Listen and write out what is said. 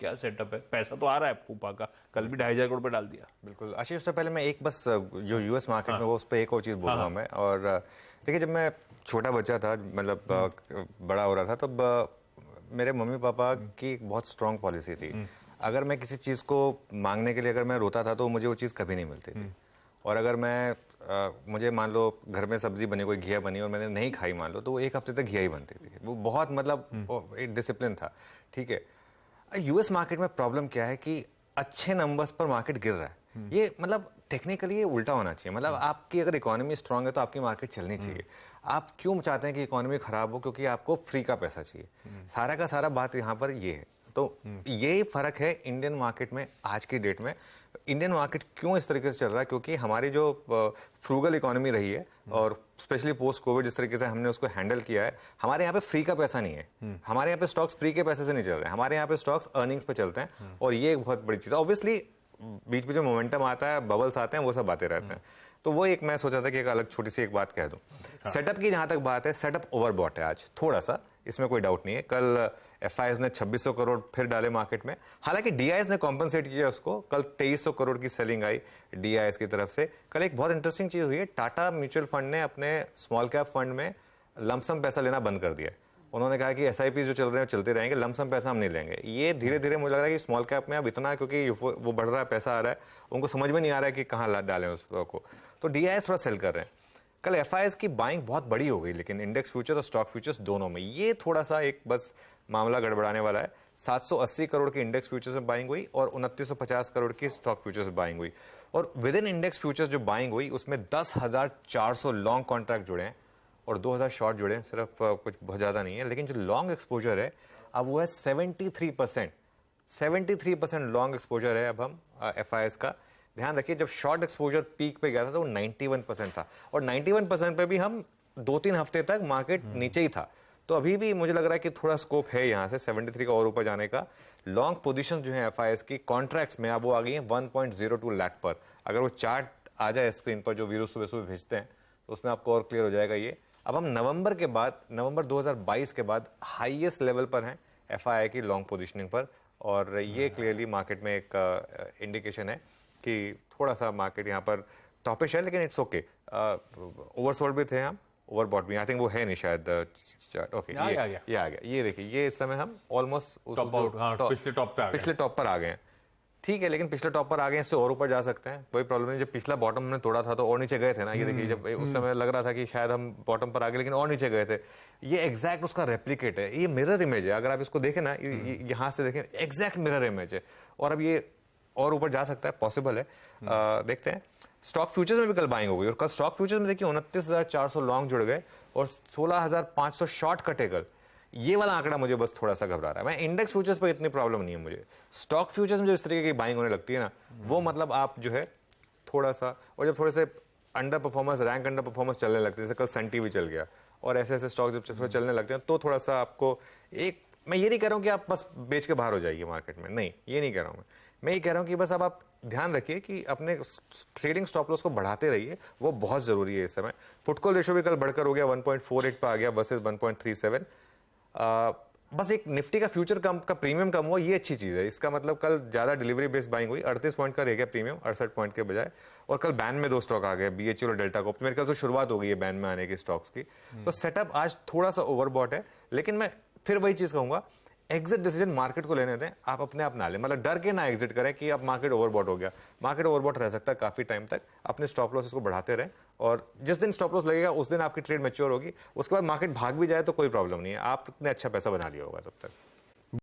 क्या सेटअप है? पैसा तो आ रहा है फूफा का, कल भी 2,500 करोड़ पे डाल दिया। बिल्कुल आशीष, उससे पहले मैं एक बस जो यूएस मार्केट में वो उस पर एक और चीज़ बोलूँगा मैं। और देखिए, जब मैं छोटा बच्चा था, मतलब बड़ा हो रहा था, तब मेरे मम्मी पापा की एक बहुत स्ट्रांग पॉलिसी थी। अगर मैं किसी चीज़ को मांगने के लिए अगर मैं रोता था तो मुझे वो चीज़ कभी नहीं मिलती थी। और अगर मैं मुझे मान लो घर में सब्जी बनी, कोई घिया बनी और मैंने नहीं खाई मान लो, तो वो एक हफ्ते तक घिया ही बनती थी। वो बहुत मतलब एक डिसिप्लिन था। ठीक है, यूएस मार्केट में प्रॉब्लम क्या है कि अच्छे नंबर्स पर मार्केट गिर रहा है। ये मतलब टेक्निकली ये उल्टा होना चाहिए। मतलब आपकी अगर इकोनॉमी स्ट्रांग है तो आपकी मार्केट चलनी चाहिए। आप क्यों चाहते हैं कि इकोनॉमी खराब हो? क्योंकि आपको फ्री का पैसा चाहिए। सारा का सारा बात यहाँ पर ये है। तो ये फर्क है इंडियन मार्केट में। आज की डेट में इंडियन मार्केट क्यों इस तरीके से चल रहा है? क्योंकि हमारी जो फ्रूगल इकोनॉमी रही है और स्पेशली पोस्ट कोविड जिस तरीके से हमने उसको हैंडल किया है, हमारे यहाँ पे फ्री का पैसा नहीं है। हमारे यहाँ पे स्टॉक्स फ्री के पैसे से नहीं चल रहे हैं। हमारे यहाँ पे स्टॉक्स अर्निंग्स पे चलते हैं और ये एक बहुत बड़ी चीज़ है। ऑब्वियसली बीच में जो मोमेंटम आता है, बबल्स आते हैं, वो सब आते रहते हैं। तो वो एक मैं सोचा था कि एक अलग छोटी सी एक बात कह दूं। सेटअप की जहां तक बात है, सेटअप ओवरबॉट है आज थोड़ा सा, इसमें कोई डाउट नहीं है। कल एफआईएस ने 2600 करोड़ फिर डाले मार्केट में। हालांकि डीआईएस ने कॉम्पनसेट किया उसको। कल 2300 करोड़ की सेलिंग आई डीआईएस की तरफ से। कल एक बहुत इंटरेस्टिंग चीज हुई है, टाटा म्यूचुअल फंड ने अपने स्मॉल कैप फंड में लमसम पैसा लेना बंद कर दिया। उन्होंने कहा कि एसआईपी जो चल रहे हैं चलते रहेंगे, लमसम पैसा हम नहीं लेंगे। ये धीरे धीरे मुझे लग रहा है कि स्मॉल कैप में अब इतना, क्योंकि वो बढ़ रहा है, पैसा आ रहा है, उनको समझ में नहीं आ रहा है कि कहाँ डालें उसको, तो डीआईएस थोड़ा सेल कर रहे हैं। कल एफआईएस की बाइंग बहुत बड़ी हो गई, लेकिन इंडेक्स फ्यूचर और स्टॉक फ्यूचर्स दोनों में ये थोड़ा सा एक बस मामला गड़बड़ाने वाला है। 780 करोड़ की इंडेक्स फ्यूचर्स में बाइंग हुई और 2950 करोड़ की स्टॉक फ्यूचर्स में बाइंग हुई। और विद इन इंडेक्स फ्यूचर्स जो बाइंग हुई उसमें 10,400 लॉन्ग कॉन्ट्रैक्ट जुड़े हैं और 2000 शॉर्ट जुड़े हैं। सिर्फ कुछ बहुत ज़्यादा नहीं है, लेकिन जो लॉन्ग एक्सपोजर है अब वो है 73%। 73% लॉन्ग एक्सपोजर है अब हम एफआईएस का। ध्यान रखिए, जब शॉर्ट एक्सपोजर पीक पे गया था तो वो 91% था और 91% पे भी हम 2-3 हफ्ते तक मार्केट नीचे ही था। तो अभी भी मुझे लग रहा है कि थोड़ा स्कोप है यहाँ से 73 का और ऊपर जाने का। लॉन्ग पोजीशन जो है एफआईएस की कॉन्ट्रैक्ट्स में अब वो आ गई है 1.02 लाख पर। अगर वो चार्ट आ जाए स्क्रीन पर जो वीरू सुबह सुबह भेजते हैं तो उसमें आपको और क्लियर हो जाएगा ये। अब हम नवंबर के बाद, नवंबर 2022 के बाद हाईएस्ट लेवल पर हैं एफआईआई की लॉन्ग पोजीशनिंग पर। और ये क्लियरली मार्केट में एक इंडिकेशन है कि थोड़ा सा मार्केट यहाँ पर टॉपिश है, लेकिन इट्स ओके। ओवरसोल्ड भी थे हम, ओवरबॉट भी। आई थिंक वो है नहीं शायद चार्ट। ओके, ये आ गया। ये देखिए, ये इस समय हम ऑलमोस्ट पिछले टॉप पर आ गए हैं। ठीक है, लेकिन पिछले टॉप पर आ गए, इससे और ऊपर जा सकते हैं, कोई प्रॉब्लम नहीं। जब पिछला बॉटम हमने तोड़ा था तो और नीचे गए थे ना। ये देखिए, जब उस समय लग रहा था कि शायद हम बॉटम पर आ गए, लेकिन और नीचे गए थे। ये एग्जैक्ट उसका रेप्लिकेट है, ये मिरर इमेज है। अगर आप इसको देखें ना, यहाँ से देखें, एग्जैक्ट मिरर इमेज है। और अब ये और ऊपर जा सकता है, पॉसिबल है। देखते हैं। स्टॉक फ्यूचर्स में भी कल बाइंग हो गई और कल स्टॉक फ्यूचर्स में देखिए 29,400 लॉन्ग जुड़ गए और 16,500 शॉर्ट कटे कल। ये वाला आंकड़ा मुझे बस थोड़ा सा घबरा रहा है। मैं इंडेक्स फ्यूचर्स पर इतनी प्रॉब्लम नहीं है मुझे। स्टॉक फ्यूचर्स में जो इस तरीके की बाइंग होने लगती है ना, वो मतलब आप जो है थोड़ा सा, और जब थोड़े से under performance, rank under performance चलने लगते हैं, जैसे कल सन टीवी चल गया और ऐसे स्टॉक जब चलने लगते हैं, तो थोड़ा सा आपको एक, मैं ये नहीं कह रहा हूँ कि आप बस बेच के बाहर हो जाइए मार्केट में, नहीं, ये नहीं कह रहा हूँ मैं ये कह रहा हूँ कि बस अब आप ध्यान रखिए कि अपने ट्रेडिंग स्टॉप लॉस को बढ़ाते रहिए, वो बहुत जरूरी है इस समय। पुट कॉल रेशियो भी कल बढ़कर हो गया, 1.48 पर आ गया वर्सेस 1.37। बस एक निफ्टी का फ्यूचर का प्रीमियम कम हुआ, ये अच्छी चीज है। इसका मतलब कल ज्यादा डिलीवरी बेस्ड बाइंग हुई, 38 पॉइंट का रह गया प्रीमियम 68 पॉइंट के बजाय। और कल बैन में 2 स्टॉक आ गए, बीएचईएल और डेल्टा कॉर्प। मेरे ख्याल से शुरुआत हो गई है बैन में आने की स्टॉक्स की। तो सेटअप आज थोड़ा सा ओवरबॉट है, लेकिन मैं फिर वही चीज कहूंगा, एग्जिट डिसीजन मार्केट को लेने दें, आप अपने आप ना लें। मतलब डर के ना एग्जिट करें कि अब मार्केट ओवरबॉट हो गया। मार्केट ओवरबॉट रह सकता है काफी टाइम तक। अपने स्टॉप लॉसेस को बढ़ाते रहें और जिस दिन स्टॉप लॉस लगेगा उस दिन आपकी ट्रेड मैच्योर होगी। उसके बाद मार्केट भाग भी जाए तो कोई प्रॉब्लम नहीं है, आपने अच्छा पैसा बना लिया होगा तब तक।